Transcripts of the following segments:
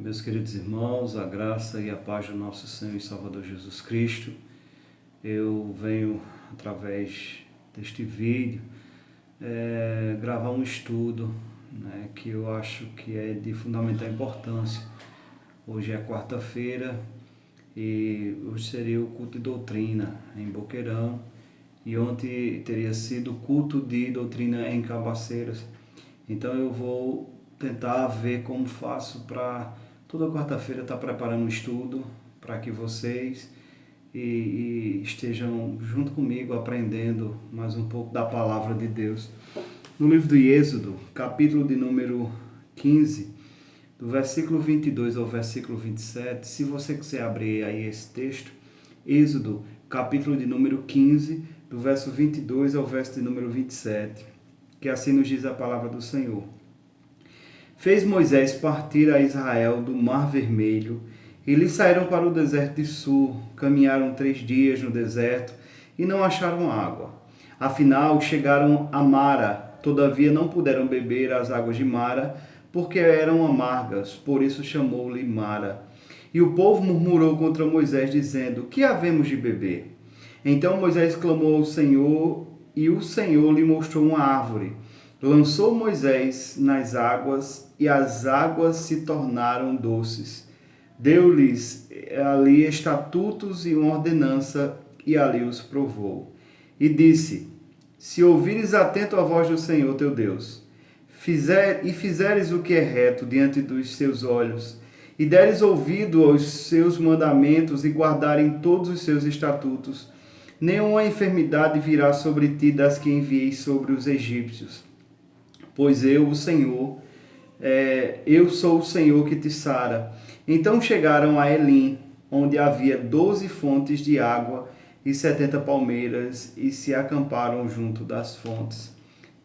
Meus queridos irmãos, a graça e a paz do nosso Senhor e Salvador Jesus Cristo. Eu venho, através deste vídeo, gravar um estudo, que eu acho que é de fundamental importância. Hoje é quarta-feira e hoje seria o culto de doutrina em Boqueirão e ontem teria sido o culto de doutrina em Cabaceiras. Então eu vou tentar ver como faço para toda quarta-feira estar preparando um estudo para que vocês estejam junto comigo aprendendo mais um pouco da palavra de Deus. No livro de Êxodo, capítulo de número 15, do versículo 22 ao versículo 27, se você quiser abrir aí esse texto, Êxodo, capítulo de número 15, do verso 22 ao verso de número 27, que assim nos diz a palavra do Senhor. Fez Moisés partir a Israel do Mar Vermelho, e eles saíram para o deserto de Sur, caminharam 3 dias no deserto e não acharam água. Afinal, chegaram a Mara, todavia não puderam beber as águas de Mara, porque eram amargas, por isso chamou-lhe Mara. E o povo murmurou contra Moisés, dizendo: que havemos de beber? Então Moisés clamou ao Senhor, e o Senhor lhe mostrou uma árvore. Lançou Moisés nas águas, e as águas se tornaram doces. Deu-lhes ali estatutos e uma ordenança, e ali os provou. E disse: se ouvires atento a voz do Senhor teu Deus, fizeres o que é reto diante dos seus olhos, e deres ouvido aos seus mandamentos, e guardarem todos os seus estatutos, nenhuma enfermidade virá sobre ti das que enviei sobre os egípcios. Pois eu, o Senhor, eu sou o Senhor que te sara. Então chegaram a Elim, onde havia 12 fontes de água e 70 palmeiras, e se acamparam junto das fontes.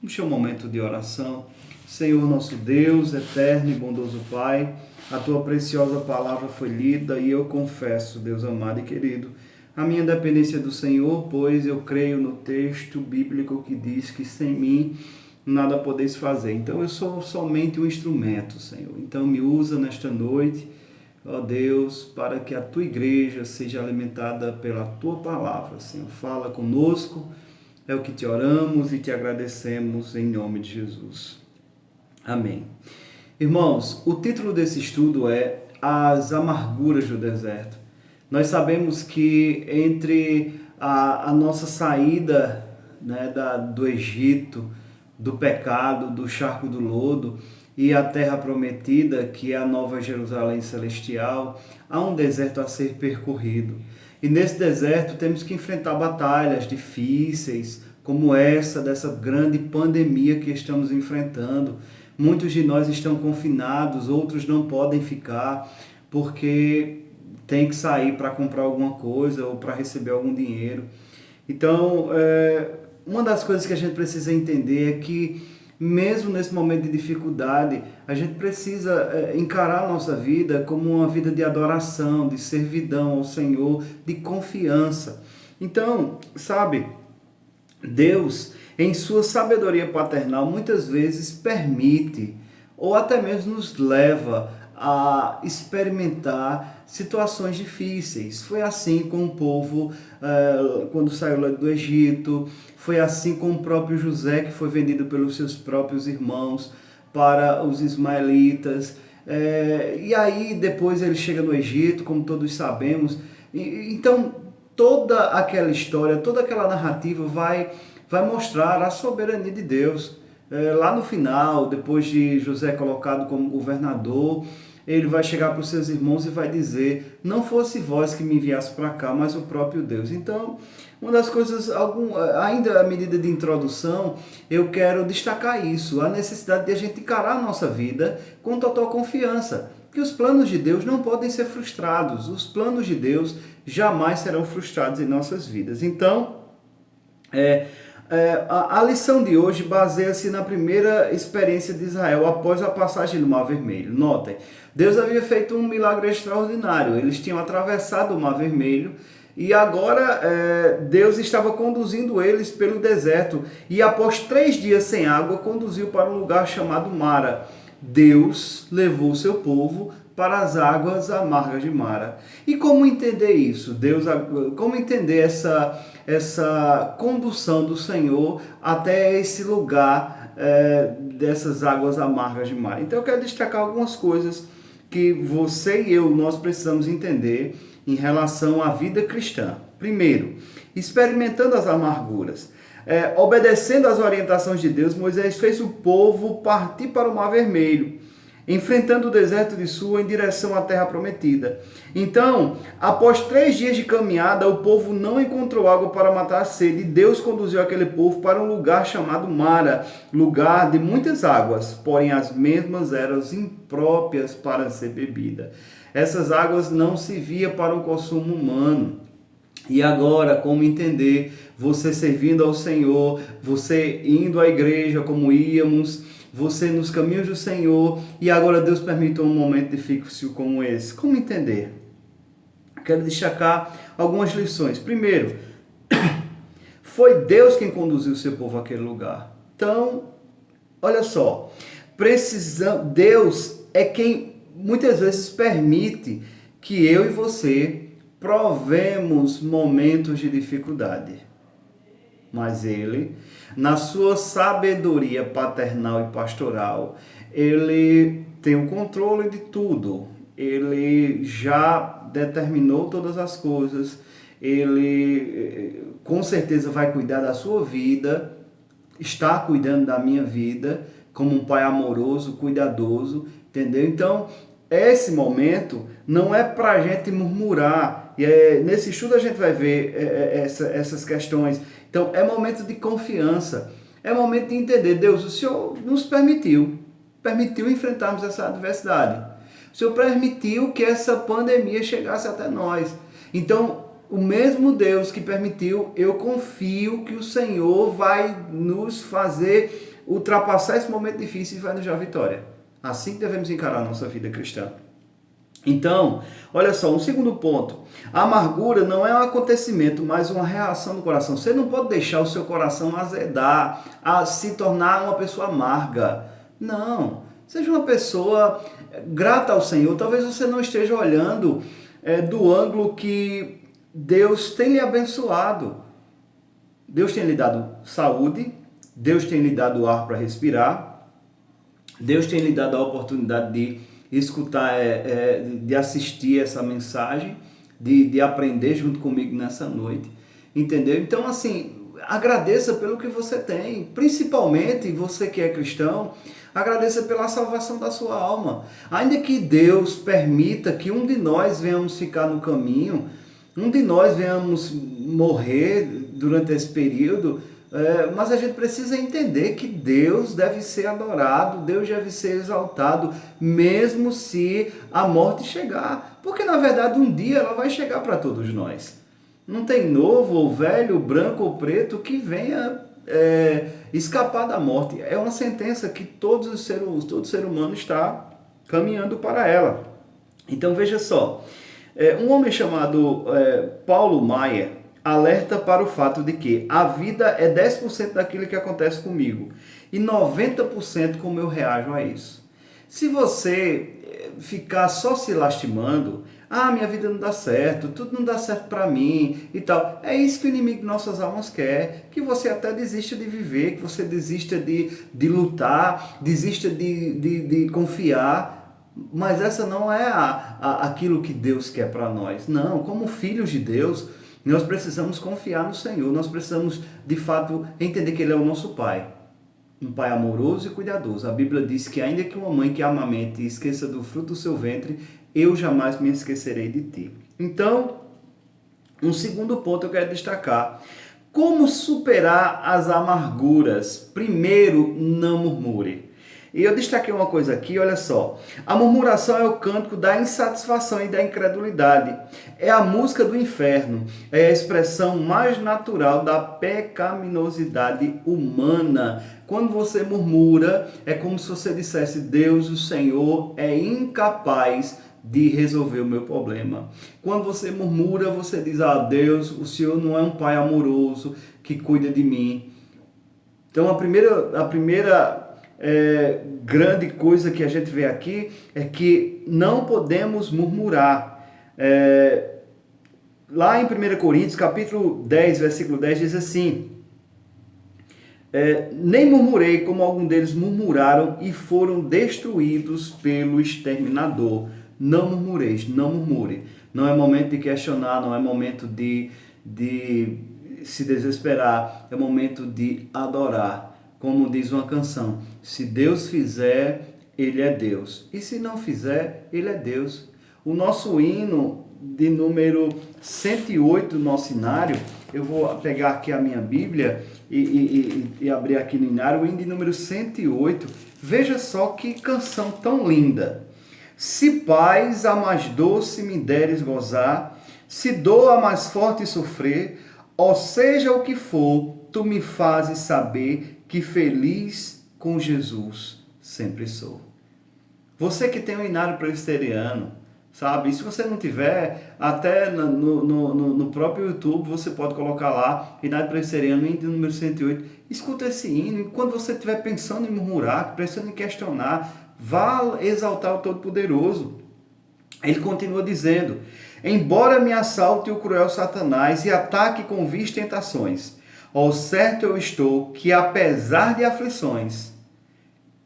Vamos ter um momento de oração. Senhor nosso Deus, eterno e bondoso Pai, a tua preciosa palavra foi lida e eu confesso, Deus amado e querido, a minha dependência do Senhor, pois eu creio no texto bíblico que diz que sem mim nada podeis fazer. Então eu sou somente um instrumento, Senhor. Então me usa nesta noite, ó Deus, para que a tua igreja seja alimentada pela tua palavra, Senhor. Fala conosco, é o que te oramos e te agradecemos em nome de Jesus. Amém. Irmãos, o título desse estudo é As Amarguras do Deserto. Nós sabemos que entre a nossa saída, do Egito, do pecado, do charco do lodo e a terra prometida, que é a nova Jerusalém celestial, há um deserto a ser percorrido. E nesse deserto temos que enfrentar batalhas difíceis, como essa, dessa grande pandemia que estamos enfrentando. Muitos de nós estão confinados, outros não podem ficar, porque tem que sair para comprar alguma coisa ou para receber algum dinheiro. Então, uma das coisas que a gente precisa entender é que, mesmo nesse momento de dificuldade, a gente precisa encarar a nossa vida como uma vida de adoração, de servidão ao Senhor, de confiança. Então, sabe, Deus, em sua sabedoria paternal, muitas vezes permite ou até mesmo nos leva a experimentar situações difíceis. Foi assim com o povo quando saiu lá do Egito, foi assim com o próprio José, que foi vendido pelos seus próprios irmãos para os ismaelitas. E aí depois ele chega no Egito, como todos sabemos. Então toda aquela história, toda aquela narrativa vai mostrar a soberania de Deus. Lá no final, depois de José colocado como governador, ele vai chegar para os seus irmãos e vai dizer: não fosse vós que me enviasse para cá, mas o próprio Deus. Então, uma das coisas, ainda à medida de introdução, eu quero destacar isso, a necessidade de a gente encarar a nossa vida com total confiança, que os planos de Deus não podem ser frustrados, os planos de Deus jamais serão frustrados em nossas vidas. Então, a lição de hoje baseia-se na primeira experiência de Israel após a passagem do Mar Vermelho. Notem, Deus havia feito um milagre extraordinário. Eles tinham atravessado o Mar Vermelho e agora Deus estava conduzindo eles pelo deserto. E após 3 dias sem água, conduziu para um lugar chamado Mara. Deus levou o seu povo para as águas amargas de Mara. E como entender isso? Como entender essa condução do Senhor até esse lugar dessas águas amargas de Mara? Então eu quero destacar algumas coisas que você e eu, nós precisamos entender em relação à vida cristã. Primeiro, experimentando as amarguras. Obedecendo às orientações de Deus, Moisés fez o povo partir para o Mar Vermelho, enfrentando o deserto de Sua em direção à terra prometida. Então, após 3 dias de caminhada, o povo não encontrou água para matar a sede, e Deus conduziu aquele povo para um lugar chamado Mara, lugar de muitas águas, porém as mesmas eram impróprias para ser bebida. Essas águas não serviam para o consumo humano. E agora, como entender você servindo ao Senhor, você indo à igreja como íamos, você nos caminhos do Senhor, e agora Deus permitiu um momento difícil como esse? Como entender? Quero destacar algumas lições. Primeiro, foi Deus quem conduziu o seu povo àquele lugar. Então, olha só, Deus é quem muitas vezes permite que eu e você provemos momentos de dificuldade. Mas Ele, na sua sabedoria paternal e pastoral, Ele tem o controle de tudo. Ele já determinou todas as coisas. Ele, com certeza, vai cuidar da sua vida, está cuidando da minha vida, como um pai amoroso, cuidadoso, entendeu? Então, esse momento não é para a gente murmurar. E nesse estudo a gente vai ver essas questões. Então, é momento de confiança. É momento de entender, Deus, o Senhor nos permitiu enfrentarmos essa adversidade. O Senhor permitiu que essa pandemia chegasse até nós. Então, o mesmo Deus que permitiu, eu confio que o Senhor vai nos fazer ultrapassar esse momento difícil e vai nos dar vitória. Assim que devemos encarar a nossa vida cristã. Então, olha só, um segundo ponto. A amargura não é um acontecimento, mas uma reação do coração. Você não pode deixar o seu coração azedar, a se tornar uma pessoa amarga. Não. Seja uma pessoa grata ao Senhor. Talvez você não esteja olhando do ângulo que Deus tem lhe abençoado. Deus tem lhe dado saúde, Deus tem lhe dado ar para respirar, Deus tem lhe dado a oportunidade de escutar, de assistir essa mensagem, de aprender junto comigo nessa noite, entendeu? Então, assim, agradeça pelo que você tem, principalmente você que é cristão, agradeça pela salvação da sua alma. Ainda que Deus permita que um de nós venhamos ficar no caminho, um de nós venhamos morrer durante esse período, mas a gente precisa entender que Deus deve ser adorado, Deus deve ser exaltado, mesmo se a morte chegar. Porque, na verdade, um dia ela vai chegar para todos nós. Não tem novo ou velho, branco ou preto que venha escapar da morte. É uma sentença que todo ser humano está caminhando para ela. Então, veja só. Um homem chamado Paulo Maier alerta para o fato de que a vida é 10% daquilo que acontece comigo e 90% como eu reajo a isso. Se você ficar só se lastimando, minha vida não dá certo, tudo não dá certo para mim e tal, é isso que o inimigo de nossas almas quer, que você até desista de viver, que você desista de lutar, desista de confiar, mas essa não é aquilo que Deus quer para nós. Não, como filhos de Deus, nós precisamos confiar no Senhor, nós precisamos, de fato, entender que Ele é o nosso Pai. Um Pai amoroso e cuidadoso. A Bíblia diz que ainda que uma mãe que amamente esqueça do fruto do seu ventre, eu jamais me esquecerei de ti. Então, um segundo ponto eu quero destacar. Como superar as amarguras? Primeiro, não murmure. E eu destaquei uma coisa aqui, olha só. A murmuração é o cântico da insatisfação e da incredulidade. É a música do inferno. É a expressão mais natural da pecaminosidade humana. Quando você murmura, é como se você dissesse: Deus, o Senhor, é incapaz de resolver o meu problema. Quando você murmura, você diz: Deus, o Senhor não é um Pai amoroso que cuida de mim. Então, a primeira grande coisa que a gente vê aqui é que não podemos murmurar. Lá em 1 Coríntios, capítulo 10, versículo 10, diz assim: nem murmurei como alguns deles murmuraram e foram destruídos pelo exterminador. Não murmureis, não murmure. Não é momento de questionar, não é momento de se desesperar, é momento de adorar. Como diz uma canção, se Deus fizer, Ele é Deus. E se não fizer, Ele é Deus. O nosso hino de número 108 do nosso inário, eu vou pegar aqui a minha Bíblia e abrir aqui no inário, o hino de número 108. Veja só que canção tão linda. Se paz a mais doce me deres gozar, se dor a mais forte sofrer, ou seja o que for, tu me fazes saber que feliz com Jesus sempre sou. Você que tem um inário presbiteriano, sabe? E se você não tiver, até no próprio YouTube você pode colocar lá, inário presbiteriano, hino número 108. Escuta esse hino, e quando você estiver pensando em murmurar, pensando em questionar, vá exaltar o Todo-Poderoso. Ele continua dizendo: embora me assalte o cruel Satanás e ataque com vis tentações, ao certo eu estou que, apesar de aflições,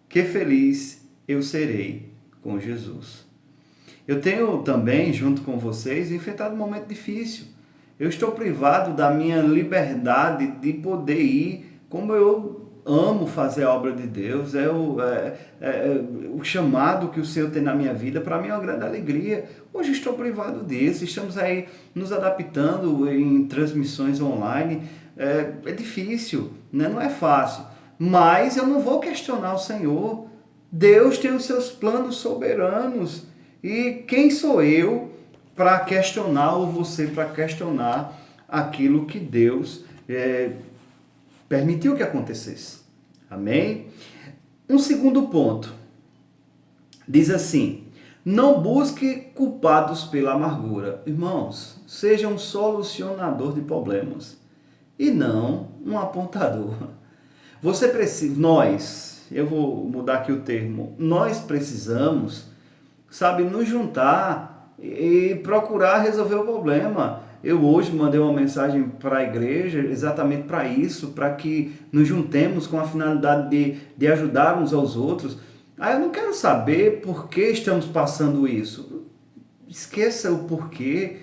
que feliz eu serei com Jesus. Eu tenho também, junto com vocês, enfrentado um momento difícil. Eu estou privado da minha liberdade de poder ir, como eu amo fazer a obra de Deus, o chamado que o Senhor tem na minha vida, para mim é uma grande alegria. Hoje estou privado disso, estamos aí nos adaptando em transmissões online. É difícil, né? Não é fácil, mas eu não vou questionar o Senhor. Deus tem os seus planos soberanos, e quem sou eu para questionar, ou você para questionar aquilo que Deus permitiu que acontecesse? Amém? Um segundo ponto, diz assim: não busque culpados pela amargura. Irmãos, seja um solucionador de problemas e não um apontador. Você precisa, eu vou mudar aqui o termo, nós precisamos, sabe, nos juntar e procurar resolver o problema. Eu hoje mandei uma mensagem para a igreja exatamente para isso, para que nos juntemos com a finalidade de ajudar uns aos outros. Eu não quero saber por que estamos passando isso. Esqueça o porquê,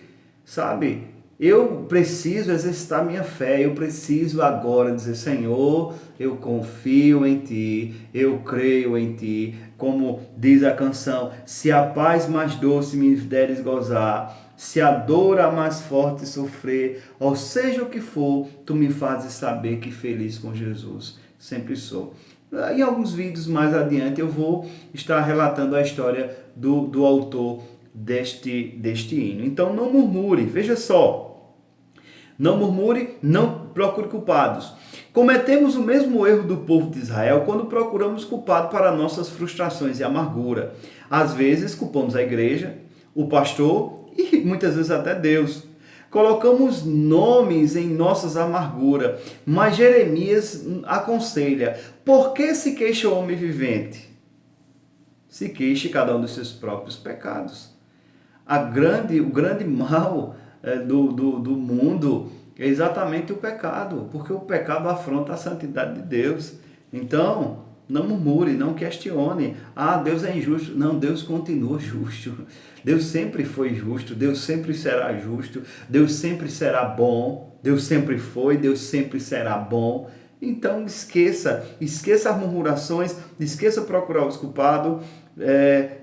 sabe? Eu preciso exercitar minha fé, eu preciso agora dizer: Senhor, eu confio em Ti, eu creio em Ti. Como diz a canção: se a paz mais doce me deres gozar, se a dor a mais forte sofrer, ou seja o que for, Tu me fazes saber que feliz com Jesus sempre sou. Em alguns vídeos mais adiante eu vou estar relatando a história do autor deste hino. Então não murmure, veja só, não murmure, não procure culpados. Cometemos o mesmo erro do povo de Israel quando procuramos culpado para nossas frustrações e amargura. Às vezes culpamos a igreja, o pastor e muitas vezes até Deus. Colocamos nomes em nossas amarguras, mas Jeremias aconselha: por que se queixa o homem vivente? Se queixe cada um dos seus próprios pecados. O grande mal do mundo é exatamente o pecado, porque o pecado afronta a santidade de Deus. Então, não murmure, não questione. Deus é injusto. Não, Deus continua justo. Deus sempre foi justo, Deus sempre será justo, Deus sempre será bom, Deus sempre foi, Deus sempre será bom. Então esqueça as murmurações, esqueça procurar os culpados.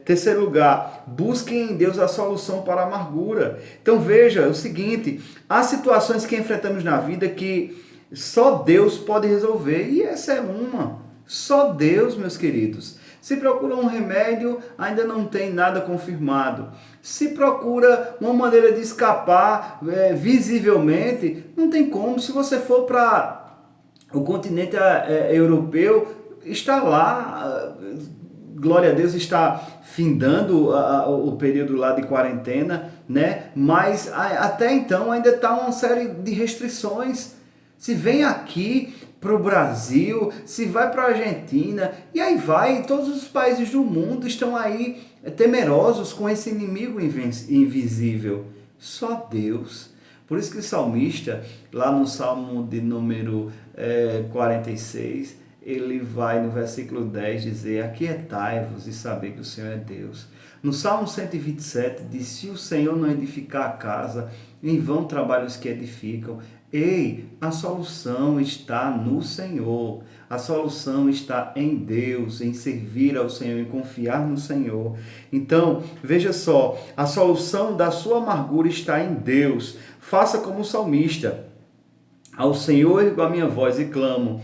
Terceiro lugar, busquem em Deus a solução para a amargura. Então veja o seguinte: há situações que enfrentamos na vida que só Deus pode resolver, e essa é uma. Só Deus, meus queridos. Se procura um remédio, ainda não tem nada confirmado. Se procura uma maneira de escapar visivelmente, não tem como. Se você for para o continente europeu, está lá, glória a Deus, está findando o período lá de quarentena, né? Mas até então ainda está uma série de restrições. Se vem aqui, para o Brasil, se vai para a Argentina, e aí vai, todos os países do mundo estão aí temerosos com esse inimigo invisível. Só Deus. Por isso que o salmista, lá no Salmo de número 46, ele vai no versículo 10 dizer: aquietai-vos e saber que o Senhor é Deus. No Salmo 127 diz: se o Senhor não edificar a casa, em vão trabalham os que edificam. Ei, a solução está no Senhor. A solução está em Deus, em servir ao Senhor, em confiar no Senhor. Então, veja só, a solução da sua amargura está em Deus. Faça como o salmista: ao Senhor ergo a minha voz e clamo.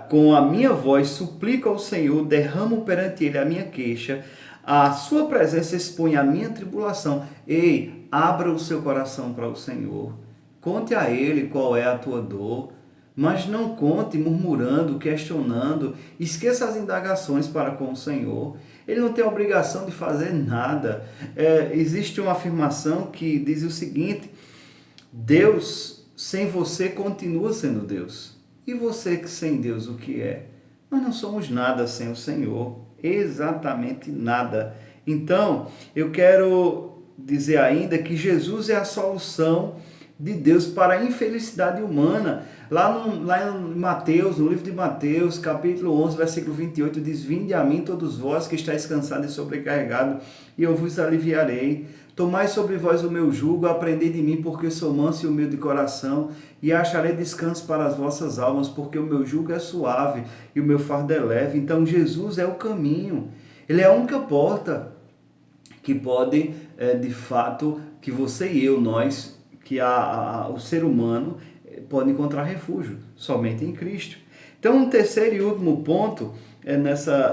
Com a minha voz suplico ao Senhor, derramo perante Ele a minha queixa. A sua presença expõe a minha tribulação. Ei, abra o seu coração para o Senhor. Conte a Ele qual é a tua dor, mas não conte murmurando, questionando. Esqueça as indagações para com o Senhor. Ele não tem obrigação de fazer nada. Existe uma afirmação que diz o seguinte: Deus sem você continua sendo Deus. E você que sem Deus o que é? Nós não somos nada sem o Senhor. Exatamente nada. Então, eu quero dizer ainda que Jesus é a solução de Deus para a infelicidade humana. Lá em Mateus, no livro de Mateus, capítulo 11, versículo 28, diz: vinde a mim todos vós que estáis cansados e sobrecarregados, e eu vos aliviarei. Tomai sobre vós o meu jugo, aprendei de mim, porque sou manso e humilde de coração, e acharei descanso para as vossas almas, porque o meu jugo é suave e o meu fardo é leve. Então Jesus é o caminho, Ele é a única porta que pode, de fato, que você e eu, nós, que o ser humano pode encontrar refúgio, somente em Cristo. Então, um terceiro e último ponto,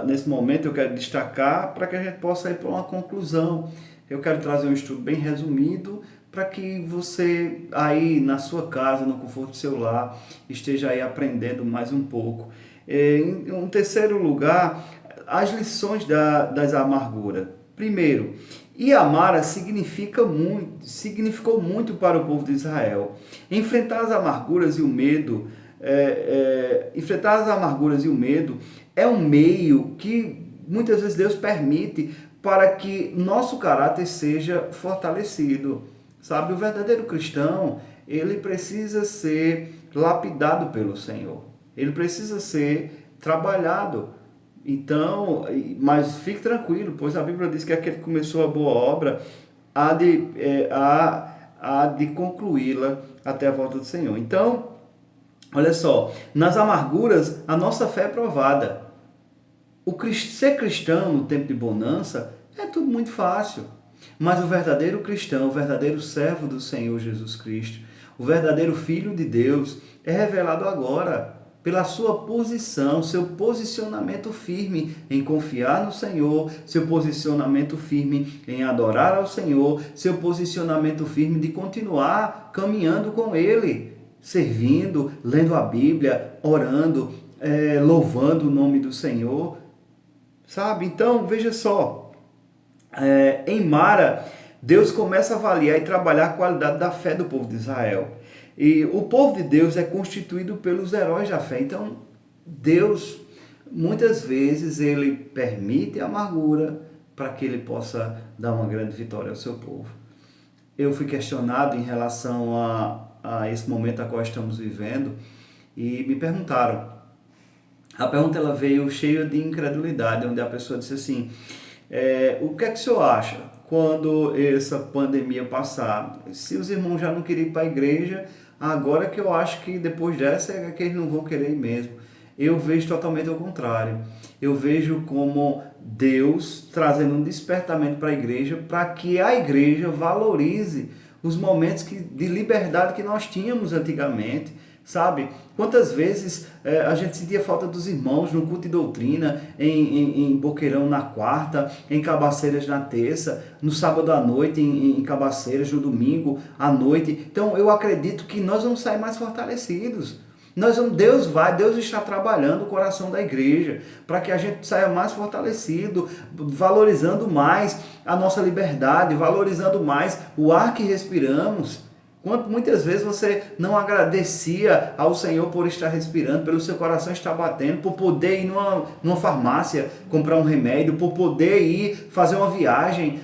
nesse momento eu quero destacar, para que a gente possa ir para uma conclusão. Eu quero trazer um estudo bem resumido, para que você aí na sua casa, no conforto do seu lar, esteja aí aprendendo mais um pouco. Em um terceiro lugar, as lições das amarguras. Primeiro, Iamara significou muito para o povo de Israel. Enfrentar as amarguras e o medo, é um meio que muitas vezes Deus permite para que nosso caráter seja fortalecido. Sabe, o verdadeiro cristão, ele precisa ser lapidado pelo Senhor. Ele precisa ser trabalhado. Então, mas fique tranquilo, pois a Bíblia diz que aquele que começou a boa obra há de concluí-la até a volta do Senhor. Então, olha só, nas amarguras a nossa fé é provada. Ser cristão no tempo de bonança é tudo muito fácil. Mas o verdadeiro cristão, o verdadeiro servo do Senhor Jesus Cristo, o verdadeiro Filho de Deus, é revelado agora pela sua posição, seu posicionamento firme em confiar no Senhor, seu posicionamento firme em adorar ao Senhor, seu posicionamento firme de continuar caminhando com Ele, servindo, lendo a Bíblia, orando, louvando o nome do Senhor. Sabe? Então, veja só, em Mara, Deus começa a avaliar e trabalhar a qualidade da fé do povo de Israel. E o povo de Deus é constituído pelos heróis da fé. Então, Deus, muitas vezes, Ele permite a amargura para que Ele possa dar uma grande vitória ao seu povo. Eu fui questionado em relação a esse momento a qual estamos vivendo e me perguntaram. A pergunta ela veio cheia de incredulidade, onde a pessoa disse assim: o que é que o senhor acha quando essa pandemia passar? Se os irmãos já não queriam ir para a igreja, agora que eu acho que depois dessa é que eles não vão querer ir mesmo. Eu vejo totalmente ao contrário. Eu vejo como Deus trazendo um despertamento para a igreja, para que a igreja valorize os momentos de liberdade que nós tínhamos antigamente. Sabe? Quantas vezes a gente sentia falta dos irmãos no culto de doutrina, em Boqueirão na quarta, em Cabaceiras na terça, no sábado à noite em Cabaceiras, no domingo à noite. Então eu acredito que nós vamos sair mais fortalecidos. Deus está trabalhando o coração da igreja para que a gente saia mais fortalecido, valorizando mais a nossa liberdade, valorizando mais o ar que respiramos. Quanto muitas vezes você não agradecia ao Senhor por estar respirando, pelo seu coração estar batendo, por poder ir numa farmácia comprar um remédio, por poder ir fazer uma viagem,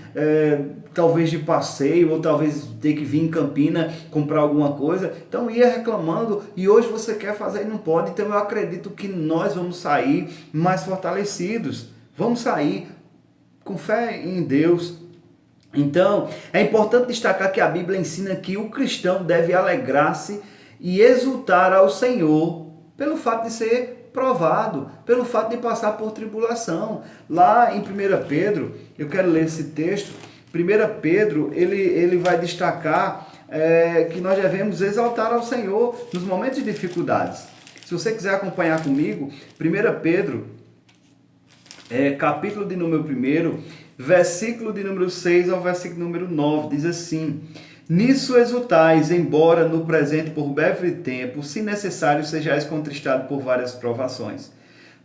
talvez de passeio, ou talvez ter que vir em Campina comprar alguma coisa. Então ia reclamando e hoje você quer fazer e não pode. Então eu acredito que nós vamos sair mais fortalecidos. Vamos sair com fé em Deus. Então, é importante destacar que a Bíblia ensina que o cristão deve alegrar-se e exultar ao Senhor pelo fato de ser provado, pelo fato de passar por tribulação. Lá em 1 Pedro, eu quero ler esse texto. 1 Pedro, ele vai destacar que nós devemos exaltar ao Senhor nos momentos de dificuldades. Se você quiser acompanhar comigo, 1 Pedro, capítulo de número 1, versículo de número 6 ao versículo número 9, diz assim: Nisso exultais, embora no presente por breve tempo, se necessário sejais contristados por várias provações,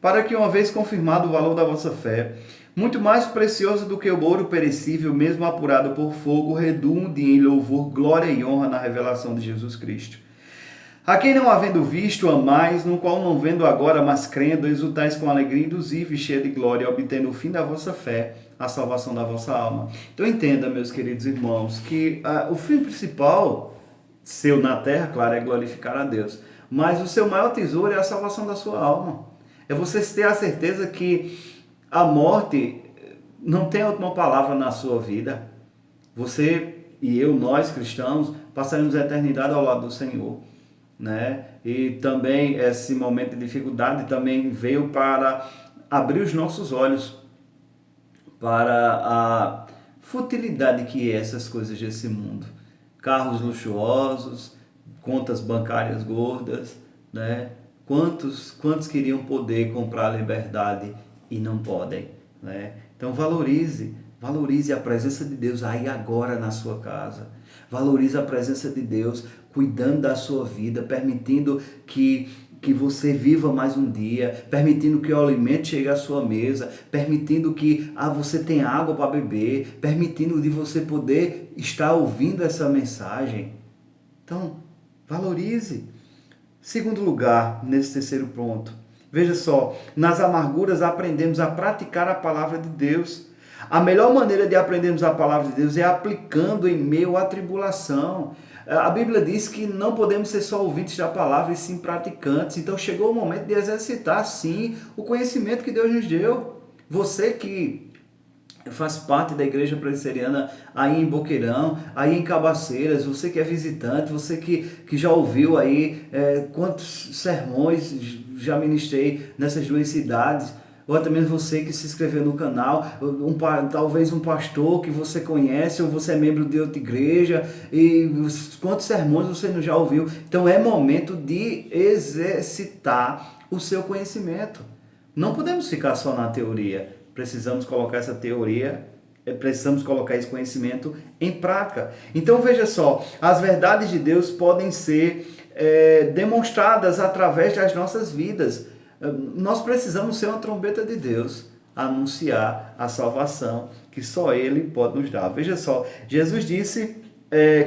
para que, uma vez confirmado o valor da vossa fé, muito mais precioso do que o ouro perecível, mesmo apurado por fogo, redunde em louvor, glória e honra na revelação de Jesus Cristo. A quem não havendo visto, amais, no qual não vendo agora, mas crendo, exultais com alegria induzível e cheia de glória, obtendo o fim da vossa fé, a salvação da vossa alma. Então entenda, meus queridos irmãos, que o fim principal seu na terra, claro, é glorificar a Deus. Mas o seu maior tesouro é a salvação da sua alma. É você ter a certeza que a morte não tem a última palavra na sua vida. Você e eu, nós cristãos, passaremos a eternidade ao lado do Senhor. Né? E também esse momento de dificuldade também veio para abrir os nossos olhos para a futilidade que é essas coisas desse mundo. Carros luxuosos, contas bancárias gordas, né? Quantos queriam poder comprar a liberdade e não podem, né? Então valorize a presença de Deus aí agora na sua casa. Valorize a presença de Deus cuidando da sua vida, permitindo que você viva mais um dia, permitindo que o alimento chegue à sua mesa, permitindo que você tenha água para beber, permitindo de você poder estar ouvindo essa mensagem. Então, valorize. Segundo lugar, nesse terceiro ponto, veja só, nas amarguras aprendemos a praticar a palavra de Deus. A melhor maneira de aprendermos a palavra de Deus é aplicando em meio à tribulação. A Bíblia diz que não podemos ser só ouvintes da palavra e sim praticantes. Então chegou o momento de exercitar sim o conhecimento que Deus nos deu. Você que faz parte da igreja presbiteriana aí em Boqueirão, aí em Cabaceiras, você que é visitante, você que já ouviu aí quantos sermões já ministrei nessas duas cidades, ou até mesmo você que se inscreveu no canal, talvez um pastor que você conhece, ou você é membro de outra igreja, e quantos sermões você não já ouviu. Então é momento de exercitar o seu conhecimento. Não podemos ficar só na teoria, precisamos colocar essa teoria, precisamos colocar esse conhecimento em prática. Então veja só, as verdades de Deus podem ser demonstradas através das nossas vidas. Nós precisamos ser uma trombeta de Deus, anunciar a salvação que só Ele pode nos dar. Veja só, Jesus disse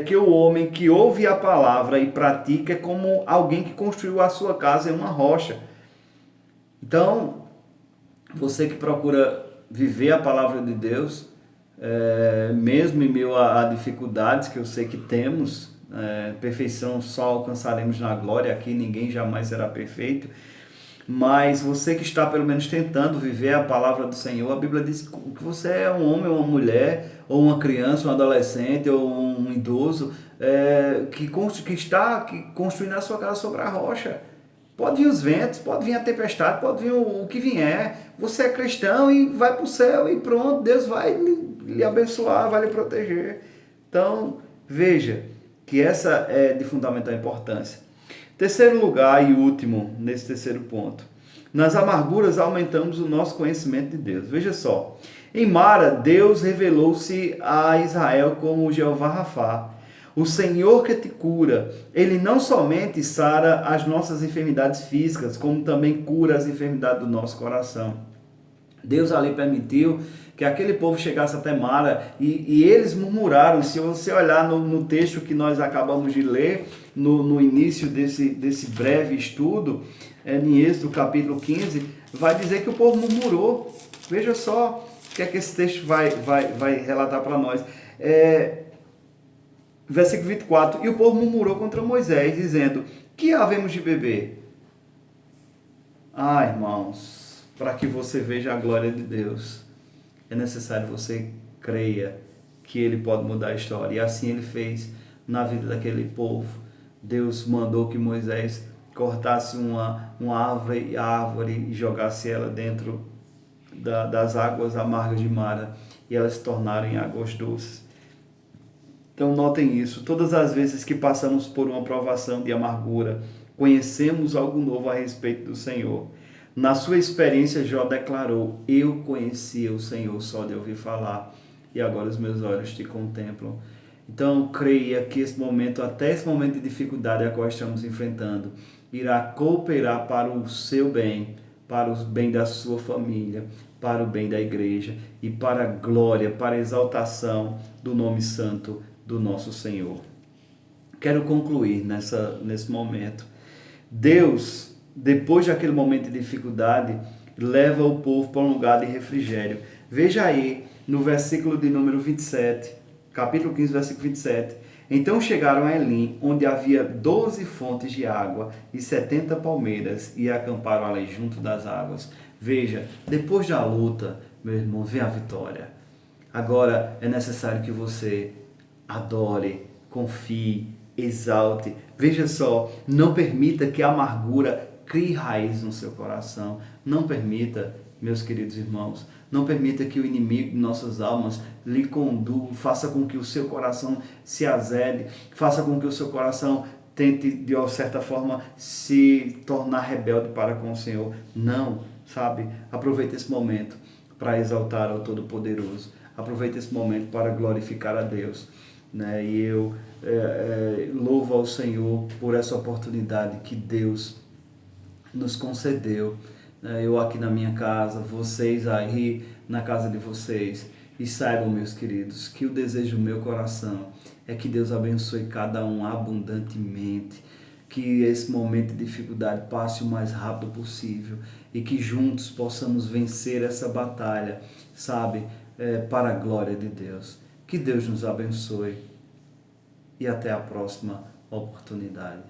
que o homem que ouve a palavra e pratica é como alguém que construiu a sua casa em uma rocha. Então, você que procura viver a palavra de Deus, mesmo em meio a dificuldades que eu sei que temos, perfeição só alcançaremos na glória, aqui ninguém jamais será perfeito. Mas você que está pelo menos tentando viver a palavra do Senhor, a Bíblia diz que você é um homem, uma mulher, ou uma criança, um adolescente, ou um idoso, que está construindo a sua casa sobre a rocha. Pode vir os ventos, pode vir a tempestade, pode vir o que vier. Você é cristão e vai para o céu e pronto, Deus vai lhe abençoar, vai lhe proteger. Então, veja que essa é de fundamental importância. Terceiro lugar e último, nesse terceiro ponto. Nas amarguras aumentamos o nosso conhecimento de Deus. Veja só, em Mara, Deus revelou-se a Israel como Jeová Rafá, o Senhor que te cura. Ele não somente sara as nossas enfermidades físicas, como também cura as enfermidades do nosso coração. Deus ali permitiu que aquele povo chegasse até Mara e eles murmuraram. Se você olhar no texto que nós acabamos de ler, no início desse breve estudo, em Êxodo capítulo 15, vai dizer que o povo murmurou. Veja só o que é que esse texto vai relatar para nós. Versículo 24, e o povo murmurou contra Moisés, dizendo, que havemos de beber? Ah, irmãos, para que você veja a glória de Deus, é necessário você creia que Ele pode mudar a história. E assim Ele fez na vida daquele povo. Deus mandou que Moisés cortasse uma árvore e jogasse ela dentro das águas amargas de Mara, e elas se tornaram em águas doces. Então notem isso, todas as vezes que passamos por uma provação de amargura, conhecemos algo novo a respeito do Senhor. Na sua experiência, Jó declarou, eu conhecia o Senhor só de ouvir falar, e agora os meus olhos te contemplam. Então creia que esse momento, até esse momento de dificuldade a qual estamos enfrentando, irá cooperar para o seu bem, para o bem da sua família, para o bem da igreja e para a glória, para a exaltação do nome santo do nosso Senhor. Quero concluir nesse momento. Deus, depois daquele momento de dificuldade, leva o povo para um lugar de refrigério. Veja aí no versículo de número 27, capítulo 15, versículo 27. Então chegaram a Elim, onde havia 12 fontes de água e 70 palmeiras, e acamparam ali junto das águas. Veja, depois da luta, meu irmão, vem a vitória. Agora é necessário que você adore, confie, exalte. Veja só, não permita que a amargura crie raiz no seu coração. Não permita, meus queridos irmãos, não permita que o inimigo de nossas almas lhe conduz, faça com que o seu coração se azede, faça com que o seu coração tente, de certa forma, se tornar rebelde para com o Senhor. Não, sabe? Aproveite esse momento para exaltar ao Todo-Poderoso. Aproveite esse momento para glorificar a Deus. Né? E eu louvo ao Senhor por essa oportunidade que Deus nos concedeu. Eu aqui na minha casa, vocês aí na casa de vocês. E saibam, meus queridos, que o desejo do meu coração é que Deus abençoe cada um abundantemente, que esse momento de dificuldade passe o mais rápido possível e que juntos possamos vencer essa batalha, sabe, para a glória de Deus. Que Deus nos abençoe e até a próxima oportunidade.